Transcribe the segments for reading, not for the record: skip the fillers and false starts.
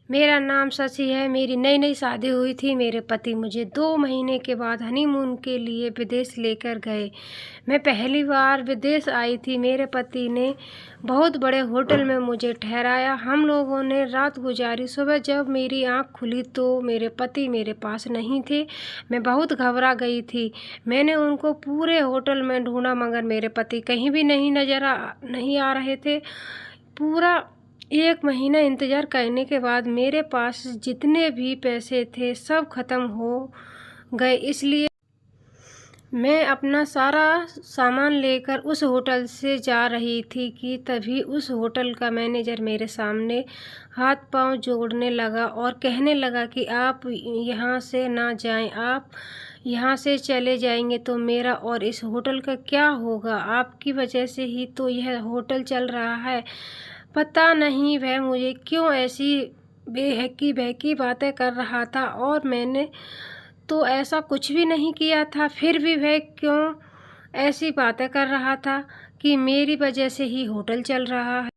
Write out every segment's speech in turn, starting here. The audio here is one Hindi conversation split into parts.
मेरा नाम शशि है। मेरी नई नई शादी हुई थी। मेरे पति मुझे 2 महीने के बाद हनीमून के लिए विदेश लेकर गए। मैं पहली बार विदेश आई थी। मेरे पति ने बहुत बड़े होटल में मुझे ठहराया। हम लोगों ने रात गुजारी। सुबह जब मेरी आँख खुली तो मेरे पति मेरे पास नहीं थे। मैं बहुत घबरा गई थी। मैंने उनको पूरे होटल में ढूंढा मगर मेरे पति कहीं भी नहीं आ रहे थे। पूरा 1 महीना इंतज़ार करने के बाद मेरे पास जितने भी पैसे थे सब ख़त्म हो गए। इसलिए मैं अपना सारा सामान लेकर उस होटल से जा रही थी कि तभी उस होटल का मैनेजर मेरे सामने हाथ पांव जोड़ने लगा और कहने लगा कि आप यहाँ से ना जाएं। आप यहाँ से चले जाएंगे तो मेरा और इस होटल का क्या होगा? आपकी वजह से ही तो यह होटल चल रहा है। पता नहीं वह मुझे क्यों ऐसी बेहकी बहकी बातें कर रहा था और मैंने तो ऐसा कुछ भी नहीं किया था। फिर भी वह क्यों ऐसी बातें कर रहा था कि मेरी वजह से ही होटल चल रहा है।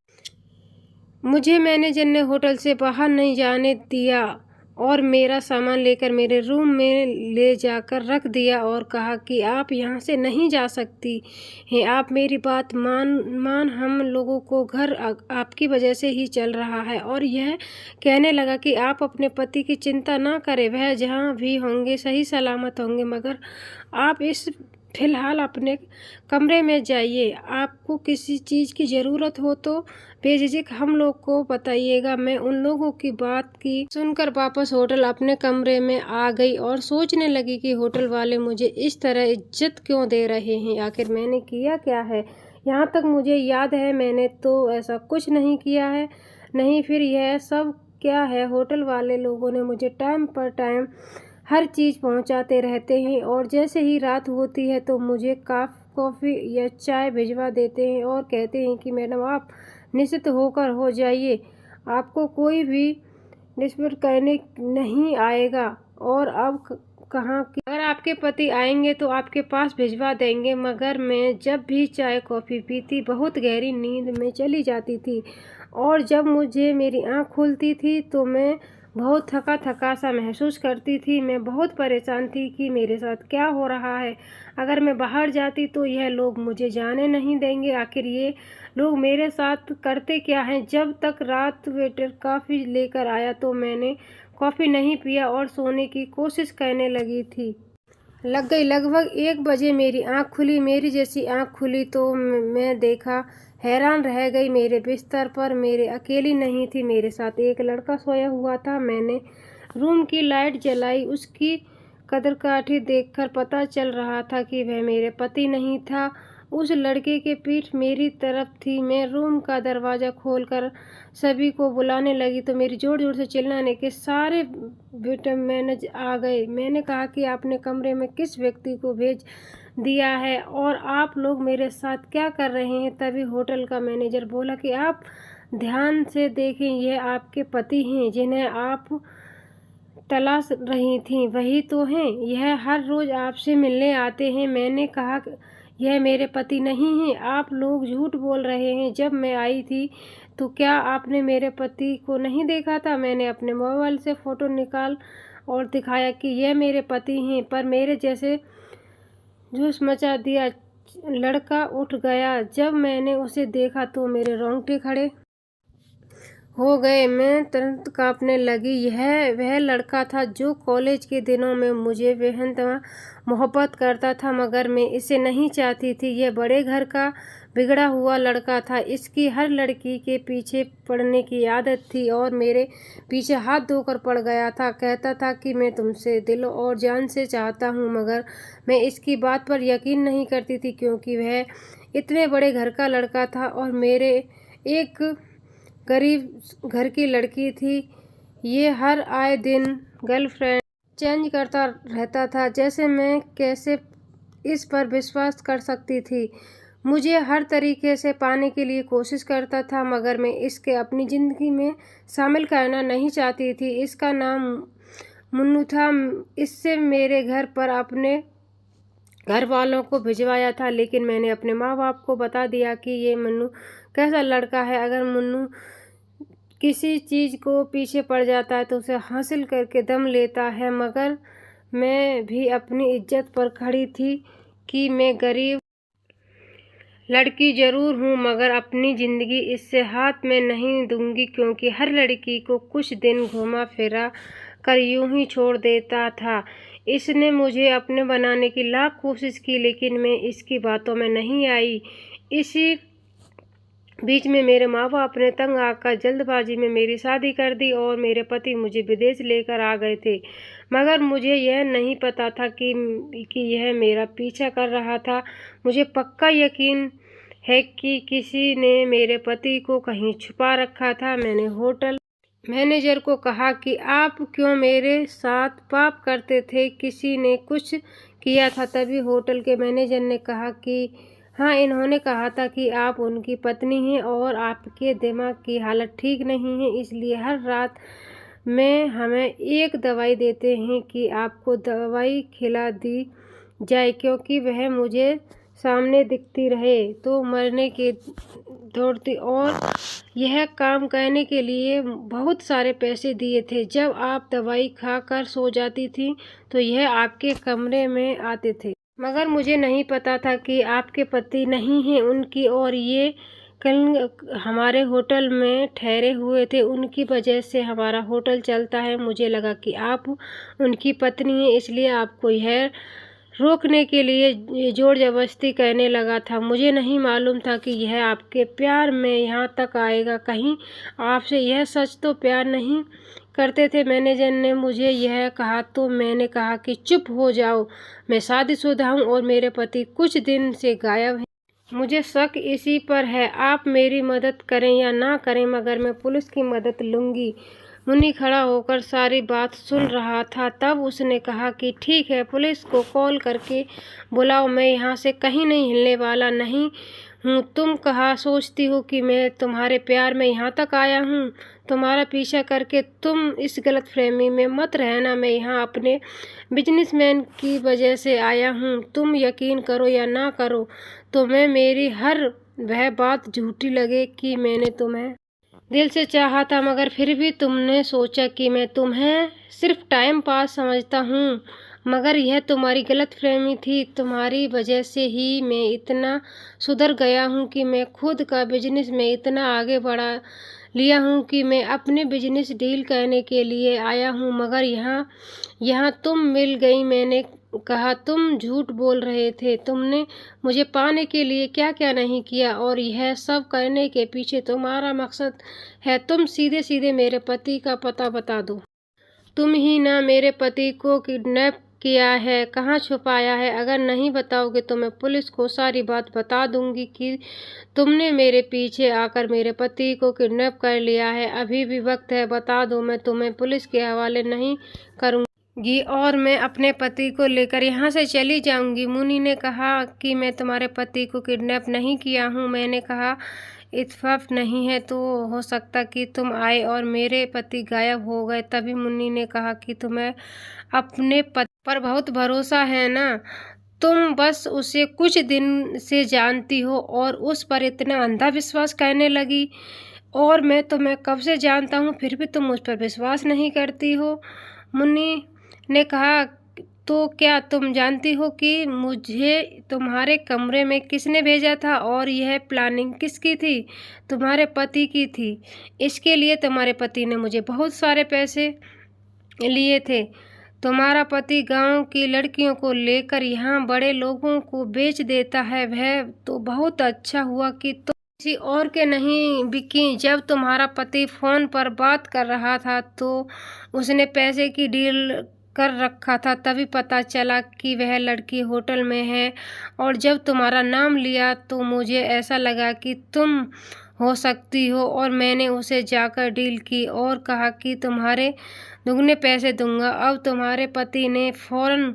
मुझे मैनेजर ने होटल से बाहर नहीं जाने दिया और मेरा सामान लेकर मेरे रूम में ले जाकर रख दिया और कहा कि आप यहाँ से नहीं जा सकती हैं। आप मेरी बात मान हम लोगों को घर आपकी वजह से ही चल रहा है। और यह कहने लगा कि आप अपने पति की चिंता ना करें, वह जहाँ भी होंगे सही सलामत होंगे, मगर आप फ़िलहाल अपने कमरे में जाइए। आपको किसी चीज़ की ज़रूरत हो तो बेझिझक हम लोग को बताइएगा। मैं उन लोगों की बात की सुनकर वापस होटल अपने कमरे में आ गई और सोचने लगी कि होटल वाले मुझे इस तरह इज्जत क्यों दे रहे हैं। आखिर मैंने किया क्या है? यहाँ तक मुझे याद है मैंने तो ऐसा कुछ नहीं किया है। नहीं, फिर यह सब क्या है? होटल वाले लोगों ने मुझे टाइम पर टाइम हर चीज़ पहुंचाते रहते हैं और जैसे ही रात होती है तो मुझे कॉफ़ी या चाय भिजवा देते हैं और कहते हैं कि मैडम आप निश्चिंत होकर हो जाइए, आपको कोई भी डिस्टर्ब करने नहीं आएगा। और अब कहाँ कि अगर आपके पति आएंगे तो आपके पास भिजवा देंगे। मगर मैं जब भी चाय कॉफ़ी पीती बहुत गहरी नींद में चली जाती थी और जब मुझे मेरी आँख खुलती थी तो मैं बहुत थका थका सा महसूस करती थी। मैं बहुत परेशान थी कि मेरे साथ क्या हो रहा है। अगर मैं बाहर जाती तो यह लोग मुझे जाने नहीं देंगे। आखिर ये लोग मेरे साथ करते क्या हैं? जब तक रात वेटर कॉफ़ी लेकर आया तो मैंने कॉफ़ी नहीं पिया और सोने की कोशिश करने लगी थी। लग गई लगभग 1 बजे मेरी आँख खुली। मेरी जैसी आँख खुली तो मैं देखा, हैरान रह गई। मेरे बिस्तर पर मेरे अकेली नहीं थी, मेरे साथ एक लड़का सोया हुआ था। मैंने रूम की लाइट जलाई। उसकी कदकाठी देखकर पता चल रहा था कि वह मेरे पति नहीं था। उस लड़के की पीठ मेरी तरफ थी। मैं रूम का दरवाज़ा खोलकर सभी को बुलाने लगी तो मेरी जोर जोर से चिल्लाने के सारे विटमिन्स आ गए। मैंने कहा कि आपने कमरे में किस व्यक्ति को भेज दिया है और आप लोग मेरे साथ क्या कर रहे हैं? तभी होटल का मैनेजर बोला कि आप ध्यान से देखें, यह आपके पति हैं जिन्हें आप तलाश रही थीं। वही तो हैं, यह हर रोज़ आपसे मिलने आते हैं। मैंने कहा यह मेरे पति नहीं हैं, आप लोग झूठ बोल रहे हैं। जब मैं आई थी तो क्या आपने मेरे पति को नहीं देखा था? मैंने अपने मोबाइल से फ़ोटो निकाल और दिखाया कि यह मेरे पति हैं, पर मेरे जैसे जोश मचा दिया। लड़का उठ गया। जब मैंने उसे देखा तो मेरे रोंगटे खड़े हो गए। मैं तुरंत कांपने लगी। यह वह लड़का था जो कॉलेज के दिनों में मुझे बेहद मोहब्बत करता था, मगर मैं इसे नहीं चाहती थी। यह बड़े घर का बिगड़ा हुआ लड़का था। इसकी हर लड़की के पीछे पड़ने की आदत थी और मेरे पीछे हाथ धोकर पड़ गया था। कहता था कि मैं तुमसे दिल और जान से चाहता हूँ, मगर मैं इसकी बात पर यकीन नहीं करती थी क्योंकि वह इतने बड़े घर का लड़का था और मेरे एक गरीब घर की लड़की थी। ये हर आए दिन गर्लफ्रेंड चेंज करता रहता था। जैसे मैं कैसे इस पर विश्वास कर सकती थी? मुझे हर तरीके से पाने के लिए कोशिश करता था, मगर मैं इसके अपनी ज़िंदगी में शामिल करना नहीं चाहती थी। इसका नाम मुन्नू था। इससे मेरे घर पर अपने घर वालों को भिजवाया था, लेकिन मैंने अपने माँ बाप को बता दिया कि ये मुन्नू कैसा लड़का है। अगर मुन्नू किसी चीज़ को पीछे पड़ जाता है तो उसे हासिल करके दम लेता है, मगर मैं भी अपनी इज्जत पर खड़ी थी कि मैं गरीब लड़की ज़रूर हूँ, मगर अपनी ज़िंदगी इससे हाथ में नहीं दूंगी, क्योंकि हर लड़की को कुछ दिन घुमा फिरा कर यूं ही छोड़ देता था। इसने मुझे अपने बनाने की लाख कोशिश की, लेकिन मैं इसकी बातों में नहीं आई। इसी बीच में मेरे माँ बाप ने तंग आकर जल्दबाजी में मेरी शादी कर दी और मेरे पति मुझे विदेश लेकर आ गए थे, मगर मुझे यह नहीं पता था कि यह मेरा पीछा कर रहा था। मुझे पक्का यकीन है कि किसी ने मेरे पति को कहीं छुपा रखा था। मैंने होटल मैनेजर को कहा कि आप क्यों मेरे साथ पाप करते थे, किसी ने कुछ किया था। तभी होटल के मैनेजर ने कहा कि हाँ, इन्होंने कहा था कि आप उनकी पत्नी हैं और आपके दिमाग की हालत ठीक नहीं है, इसलिए हर रात में हमें एक दवाई देते हैं कि आपको दवाई खिला दी जाए, क्योंकि वह मुझे सामने दिखती रहे तो मरने की दौड़ती। और यह काम करने के लिए बहुत सारे पैसे दिए थे। जब आप दवाई खाकर सो जाती थी तो यह आपके कमरे में आते थे, मगर मुझे नहीं पता था कि आपके पति नहीं हैं उनकी, और ये कल हमारे होटल में ठहरे हुए थे, उनकी वजह से हमारा होटल चलता है। मुझे लगा कि आप उनकी पत्नी हैं, इसलिए आपको यह रोकने के लिए जोर जबरदस्ती करने लगा था। मुझे नहीं मालूम था कि यह आपके प्यार में यहाँ तक आएगा। कहीं आपसे यह सच तो प्यार नहीं करते थे? मैनेजर ने मुझे यह कहा तो मैंने कहा कि चुप हो जाओ, मैं शादीशुदा हूँ और मेरे पति कुछ दिन से गायब हैं। मुझे शक इसी पर है। आप मेरी मदद करें या ना करें, मगर मैं पुलिस की मदद लूँगी। मुन्नी खड़ा होकर सारी बात सुन रहा था। तब उसने कहा कि ठीक है, पुलिस को कॉल करके बुलाओ, मैं यहाँ से कहीं नहीं हिलने वाला नहीं हूँ। तुम कहाँ सोचती हो कि मैं तुम्हारे प्यार में यहाँ तक आया हूँ? तुम्हारा पीछा करके तुम इस गलतफहमी में मत रहना। मैं यहाँ अपने बिजनेसमैन की वजह से आया हूँ। तुम यकीन करो या ना करो, तो मेरी हर वह बात झूठी लगे कि मैंने तुम्हें दिल से चाहा था, मगर फिर भी तुमने सोचा कि मैं तुम्हें सिर्फ टाइम पास समझता हूँ। मगर यह तुम्हारी गलतफहमी थी। तुम्हारी वजह से ही मैं इतना सुधर गया हूँ कि मैं खुद का बिजनेस में इतना आगे बढ़ा लिया हूँ कि मैं अपने बिजनेस डील करने के लिए आया हूँ, मगर यहाँ तुम मिल गई। मैंने कहा तुम झूठ बोल रहे थे। तुमने मुझे पाने के लिए क्या क्या नहीं किया, और यह सब करने के पीछे तुम्हारा मकसद है। तुम सीधे सीधे मेरे पति का पता बता दो। तुम ही ना मेरे पति को किडनैप किया है, कहाँ छुपाया है? अगर नहीं बताओगे तो मैं पुलिस को सारी बात बता दूंगी कि तुमने मेरे पीछे आकर मेरे पति को किडनैप कर लिया है। अभी भी वक्त है, बता दो, मैं तुम्हें पुलिस के हवाले नहीं करूंगी और मैं अपने पति को लेकर यहाँ से चली जाऊंगी। मुन्नी ने कहा कि मैं तुम्हारे पति को किडनैप नहीं किया हूँ। मैंने कहा इत्तेफाक नहीं है तो हो सकता कि तुम आए और मेरे पति गायब हो गए। तभी मुन्नी ने कहा कि तुम्हें अपने पति पर बहुत भरोसा है ना? तुम बस उसे कुछ दिन से जानती हो और उस पर इतना अंधा विश्वास करने लगी, और मैं तुम्हें कब से जानता हूँ, फिर भी तुम मुझ पर विश्वास नहीं करती हो। मुन्नी ने कहा तो क्या तुम जानती हो कि मुझे तुम्हारे कमरे में किसने भेजा था, और यह प्लानिंग किसकी थी? तुम्हारे पति की थी। इसके लिए तुम्हारे पति ने मुझे बहुत सारे पैसे लिए थे। तुम्हारा पति गांव की लड़कियों को लेकर यहाँ बड़े लोगों को बेच देता है। वह तो बहुत अच्छा हुआ कि तुम किसी और के नहीं बिकी। जब तुम्हारा पति फोन पर बात कर रहा था तो उसने पैसे की डील कर रखा था। तभी पता चला कि वह लड़की होटल में है, और जब तुम्हारा नाम लिया तो मुझे ऐसा लगा कि तुम हो सकती हो, और मैंने उसे जाकर डील की और कहा कि तुम्हारे दुगने पैसे दूंगा। अब तुम्हारे पति ने फौरन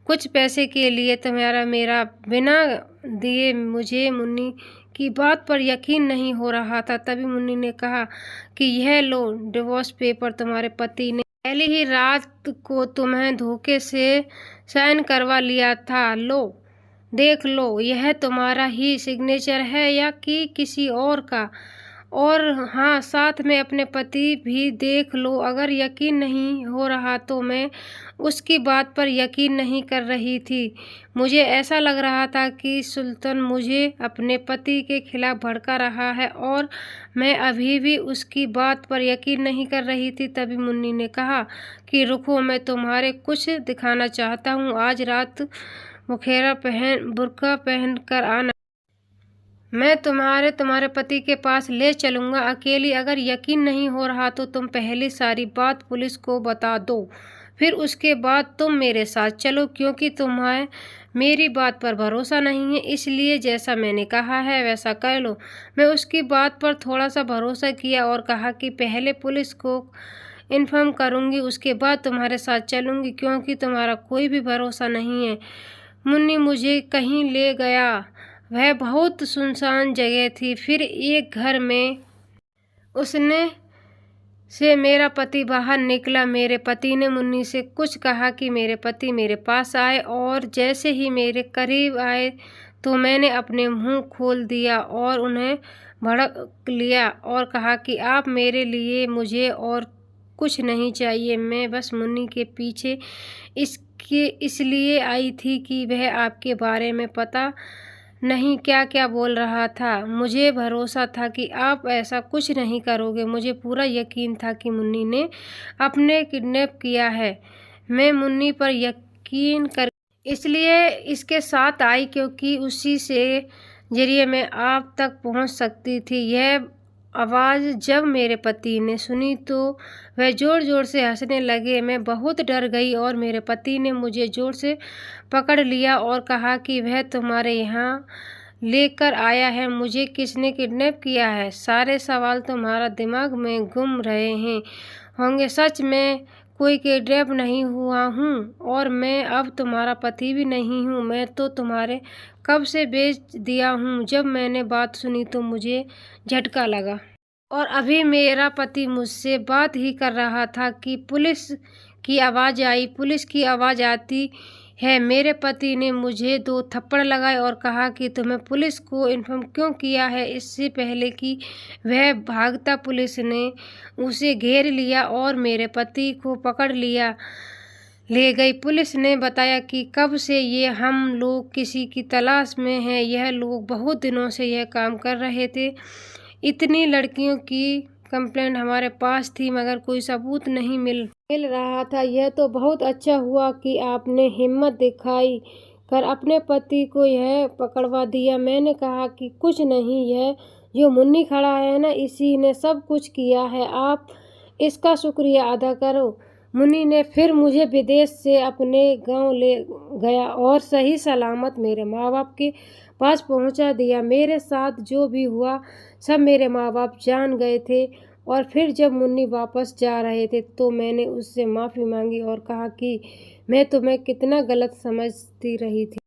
कुछ पैसे के लिए तुम्हारा मेरा बिना दिए। मुझे मुन्नी की बात पर यकीन नहीं हो रहा था। तभी मुन्नी ने कहा कि यह लो डिवोर्स पेपर, तुम्हारे पति ने पहली ही रात को तुम्हें धोखे से साइन करवा लिया था। लो देख लो, यह तुम्हारा ही सिग्नेचर है या कि किसी और का? और हाँ, साथ में अपने पति भी देख लो। अगर यकीन नहीं हो रहा तो मैं उसकी बात पर यकीन नहीं कर रही थी। मुझे ऐसा लग रहा था कि सुल्तान मुझे अपने पति के खिलाफ भड़का रहा है और मैं अभी भी उसकी बात पर यकीन नहीं कर रही थी। तभी मुन्नी ने कहा कि रुको, मैं तुम्हारे कुछ दिखाना चाहता हूँ। आज रात बुर्का पहन कर आना। मैं तुम्हारे पति के पास ले चलूँगा अकेली। अगर यकीन नहीं हो रहा तो तुम पहले सारी बात पुलिस को बता दो, फिर उसके बाद तुम मेरे साथ चलो, क्योंकि तुम्हें मेरी बात पर भरोसा नहीं है। इसलिए जैसा मैंने कहा है वैसा कर लो। मैं उसकी बात पर थोड़ा सा भरोसा किया और कहा कि पहले पुलिस को इन्फॉर्म करूँगी, उसके बाद तुम्हारे साथ चलूँगी, क्योंकि तुम्हारा कोई भी भरोसा नहीं है। मुन्नी मुझे कहीं ले गया। वह बहुत सुनसान जगह थी। फिर एक घर में उसने से मेरा पति बाहर निकला। मेरे पति ने मुन्नी से कुछ कहा कि मेरे पति मेरे पास आए, और जैसे ही मेरे करीब आए तो मैंने अपने मुंह खोल दिया और उन्हें भड़क लिया और कहा कि आप मेरे लिए, मुझे और कुछ नहीं चाहिए। मैं बस मुन्नी के पीछे इसलिए आई थी कि वह आपके बारे में पता नहीं क्या क्या बोल रहा था। मुझे भरोसा था कि आप ऐसा कुछ नहीं करोगे। मुझे पूरा यकीन था कि मुन्नी ने अपने किडनैप किया है। मैं मुन्नी पर यकीन कर इसलिए इसके साथ आई, क्योंकि उसी से जरिए मैं आप तक पहुंच सकती थी। यह आवाज़ जब मेरे पति ने सुनी तो वह ज़ोर ज़ोर से हंसने लगे। मैं बहुत डर गई और मेरे पति ने मुझे ज़ोर से पकड़ लिया और कहा कि वह तुम्हारे यहाँ लेकर आया है। मुझे किसने किडनैप किया है? सारे सवाल तुम्हारा दिमाग में घूम रहे हैं होंगे। सच में कोई किडनैप नहीं हुआ हूँ और मैं अब तुम्हारा पति भी नहीं हूँ। मैं तो तुम्हारे कब से बेच दिया हूँ। जब मैंने बात सुनी तो मुझे झटका लगा और अभी मेरा पति मुझसे बात ही कर रहा था कि पुलिस की आवाज़ आई। पुलिस की आवाज़ आती है। मेरे पति ने मुझे 2 थप्पड़ लगाए और कहा कि तुम्हें पुलिस को इन्फॉर्म क्यों किया है। इससे पहले कि वह भागता, पुलिस ने उसे घेर लिया और मेरे पति को पकड़ ले गई। पुलिस ने बताया कि कब से ये हम लोग किसी की तलाश में हैं। यह लोग बहुत दिनों से यह काम कर रहे थे। इतनी लड़कियों की कंप्लेंट हमारे पास थी, मगर कोई सबूत नहीं मिल रहा था। यह तो बहुत अच्छा हुआ कि आपने हिम्मत दिखाई कर अपने पति को यह पकड़वा दिया। मैंने कहा कि कुछ नहीं, यह जो मुन्नी खड़ा है ना, इसी ने सब कुछ किया है। आप इसका शुक्रिया अदा करो। मुन्नी ने फिर मुझे विदेश से अपने गांव ले गया और सही सलामत मेरे माँ बाप के पास पहुंचा दिया। मेरे साथ जो भी हुआ सब मेरे माँ बाप जान गए थे। और फिर जब मुन्नी वापस जा रहे थे तो मैंने उससे माफ़ी मांगी और कहा कि मैं तुम्हें कितना गलत समझती रही थी,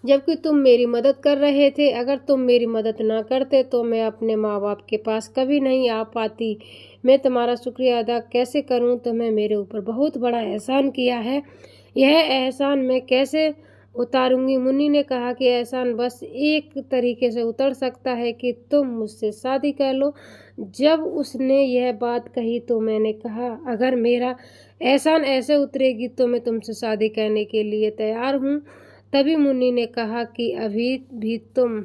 जबकि तुम मेरी मदद कर रहे थे। अगर तुम मेरी मदद ना करते तो मैं अपने माँ बाप के पास कभी नहीं आ पाती। मैं तुम्हारा शुक्रिया अदा कैसे करूं? तुम्हें मेरे ऊपर बहुत बड़ा एहसान किया है। यह एहसान मैं कैसे उतारूंगी? मुन्नी ने कहा कि एहसान बस एक तरीके से उतर सकता है कि तुम मुझसे शादी कर लो। जब उसने यह बात कही तो मैंने कहा, अगर मेरा एहसान ऐसे उतरेगी तो मैं तुमसे शादी करने के लिए तैयार हूँ। तभी मुन्नी ने कहा कि अभी भी तुम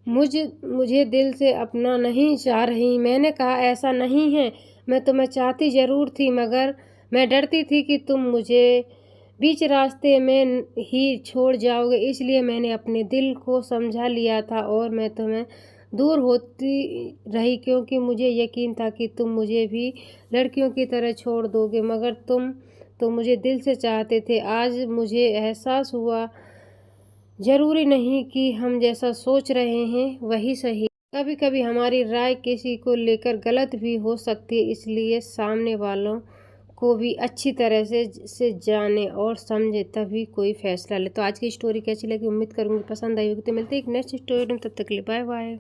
मुझे दिल से अपना नहीं चाह रही। मैंने कहा, ऐसा नहीं है, मैं तुम्हें चाहती ज़रूर थी, मगर मैं डरती थी कि तुम मुझे बीच रास्ते में ही छोड़ जाओगे। इसलिए मैंने अपने दिल को समझा लिया था और मैं तुम्हें दूर होती रही, क्योंकि मुझे यकीन था कि तुम मुझे भी लड़कियों की तरह छोड़ दोगे, मगर तुम तो मुझे दिल से चाहते थे। आज मुझे एहसास हुआ ज़रूरी नहीं कि हम जैसा सोच रहे हैं वही सही। कभी कभी हमारी राय किसी को लेकर गलत भी हो सकती है, इसलिए सामने वालों को भी अच्छी तरह से जाने और समझे तभी कोई फैसला ले। तो आज की स्टोरी कैसी लगी? उम्मीद करूँगी पसंद आई होगी। तो मिलते हैं एक नेक्स्ट स्टोरी में, तब तक के लिए बाय बाय।